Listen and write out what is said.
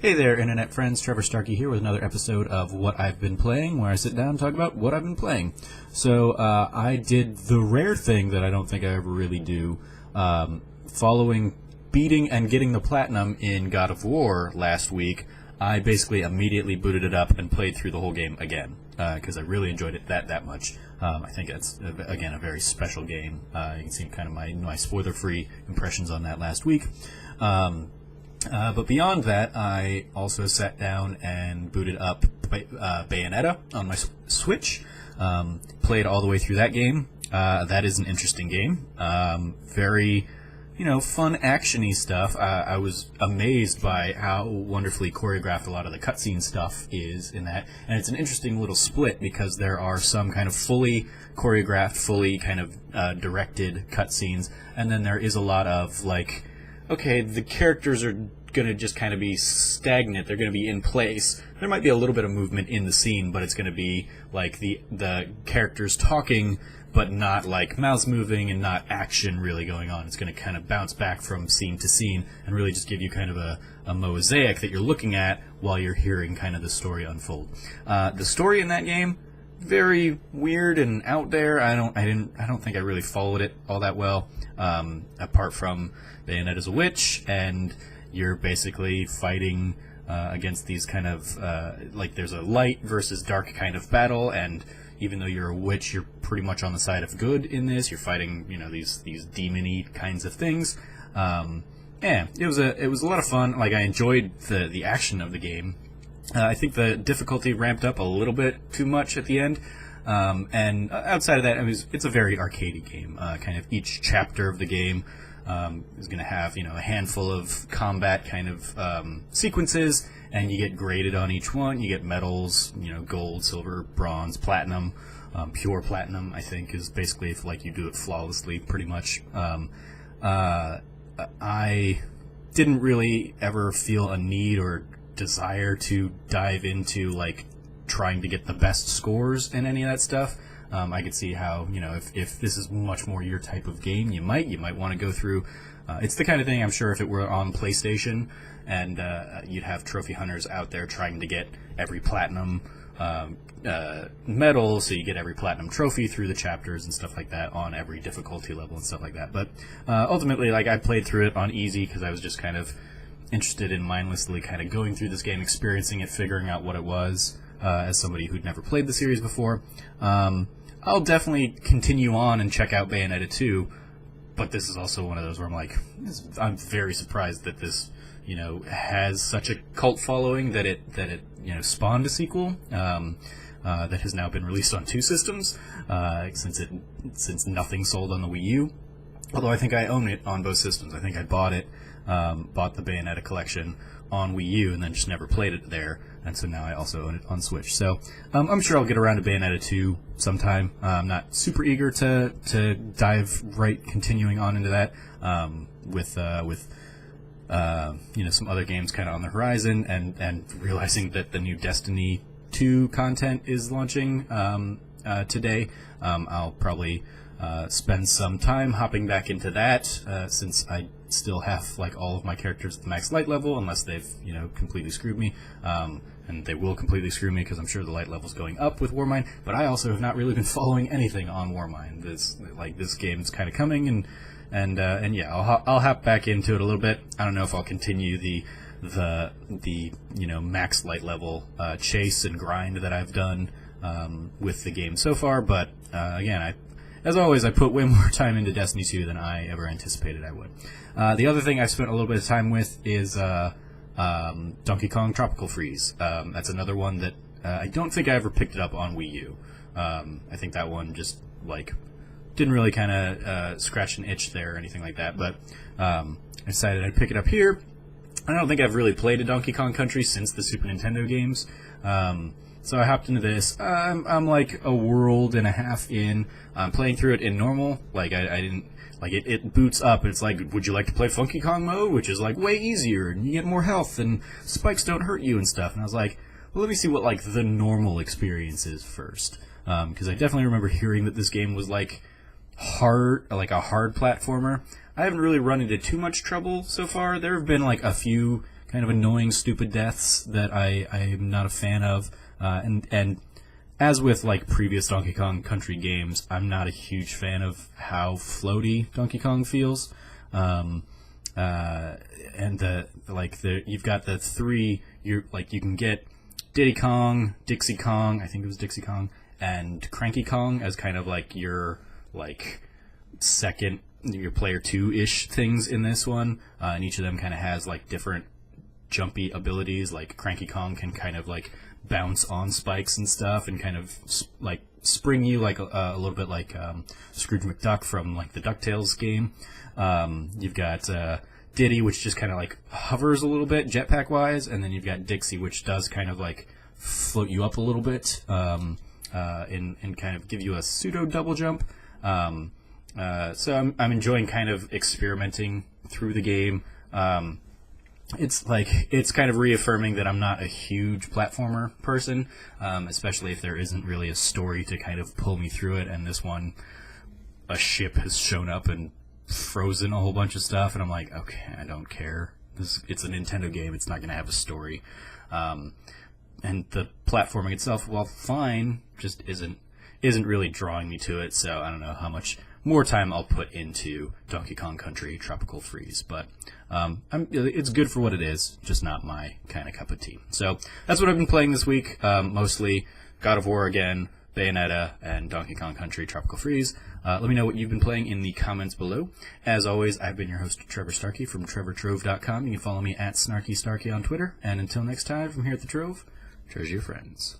Hey there, Internet friends. Trevor Starkey here with another episode of What I've Been Playing, where I sit down and talk about what I've been playing. So, I did the rare thing that I don't think I ever really do, following beating and getting the platinum in God of War last week. I basically immediately booted it up and played through the whole game again, because I really enjoyed it that much. I think it's, again, a very special game. You can see kind of my spoiler-free impressions on that last week. But beyond that, I also sat down and booted up Bayonetta on my Switch. Played all the way through that game. That is an interesting game. Very, fun action-y stuff. I was amazed by how wonderfully choreographed a lot of the cutscene stuff is in that. And it's an interesting little split because there are some kind of fully choreographed, fully kind of directed cutscenes. And then there is a lot of, okay, the characters are going to just kind of be stagnant. They're going to be in place. There might be a little bit of movement in the scene, but it's going to be like the characters talking, but not like mouths moving and not action really going on. It's going to kind of bounce back from scene to scene and really just give you kind of a mosaic that you're looking at while you're hearing kind of the story unfold. The story in that game, very weird and out there. I don't think I really followed it all that well. Apart from Bayonetta's a witch, and you're basically fighting against these kind of there's a light versus dark kind of battle, and even though you're a witch, you're pretty much on the side of good in this. You're fighting these demon-y kinds of things. Yeah, it was a lot of fun. I enjoyed the action of the game. I think the difficulty ramped up a little bit too much at the end. And outside of that, it's a very arcadey game. Kind of each chapter of the game is going to have a handful of combat kind of sequences, and you get graded on each one. You get medals, gold, silver, bronze, platinum. Pure platinum, I think, is basically if you do it flawlessly, pretty much. I didn't really ever feel a need or desire to dive into trying to get the best scores in any of that stuff. I could see how, if this is much more your type of game, you might want to go through. It's the kind of thing, I'm sure, if it were on PlayStation and you'd have trophy hunters out there trying to get every platinum medal, so you get every platinum trophy through the chapters and stuff like that on every difficulty level and stuff like that. But ultimately, I played through it on easy because I was just kind of interested in mindlessly kind of going through this game, experiencing it, figuring out what it was. As somebody who'd never played the series before. I'll definitely continue on and check out Bayonetta 2, but this is also one of those where I'm very surprised that this, has such a cult following that it spawned a sequel that has now been released on 2 systems, since nothing sold on the Wii U. Although I think I own it on both systems. I think I bought the Bayonetta collection on Wii U and then just never played it there, and so now I also own it on Switch. So I'm sure I'll get around to Bayonetta 2 sometime. I'm not super eager to dive continuing on into that with some other games kind of on the horizon, and realizing that the new Destiny 2 content is launching today. I'll probably spend some time hopping back into that since I still have all of my characters at the max light level, unless they've completely screwed me, and they will completely screw me because I'm sure the light level's going up with Warmind. But I also have not really been following anything on Warmind. This game's kind of coming, and yeah, I'll hop back into it a little bit. I don't know if I'll continue the max light level chase and grind that I've done with the game so far, but again, as always, I put way more time into Destiny 2 than I ever anticipated I would. The other thing I spent a little bit of time with is Donkey Kong Tropical Freeze. That's another one that I don't think I ever picked it up on Wii U. I think that one just didn't really kind of scratch an itch there or anything like that. But I decided I'd pick it up here. I don't think I've really played a Donkey Kong Country since the Super Nintendo games. So I hopped into this. I'm a world and a half in. I'm playing through it in normal. I didn't it boots up. And it's would you like to play Funky Kong mode, which is way easier and you get more health and spikes don't hurt you and stuff. And I was well, let me see what the normal experience is first, because I definitely remember hearing that this game was hard, a hard platformer. I haven't really run into too much trouble so far. There have been a few kind of annoying, stupid deaths that I am not a fan of. And as with like previous Donkey Kong Country games, I'm not a huge fan of how floaty Donkey Kong feels. And you've got the three. You can get Diddy Kong, Dixie Kong. I think it was Dixie Kong and Cranky Kong as kind of like your second, your player 2-ish things in this one, and each of them kind of has like different jumpy abilities. Like Cranky Kong can kind of like bounce on spikes and stuff and kind of like spring you like a little bit like Scrooge McDuck from like the DuckTales game. You've got Diddy, which just kind of like hovers a little bit jetpack wise, and then you've got Dixie, which does kind of like float you up a little bit and kind of give you a pseudo double jump. So I'm enjoying kind of experimenting through the game. It's kind of reaffirming that I'm not a huge platformer person, especially if there isn't really a story to kind of pull me through it. And this one, a ship has shown up and frozen a whole bunch of stuff, and I'm like, okay, I don't care. It's a Nintendo game. It's not going to have a story. And the platforming itself, while fine, just isn't really drawing me to it. So I don't know how much more time I'll put into Donkey Kong Country Tropical Freeze, but it's good for what it is, just not my kind of cup of tea. So that's what I've been playing this week, mostly God of War again, Bayonetta, and Donkey Kong Country Tropical Freeze. Let me know what you've been playing in the comments below. As always, I've been your host, Trevor Starkey from TrevorTrove.com. You can follow me at SnarkyStarkey on Twitter, and until next time, from here at the Trove, treasure your friends.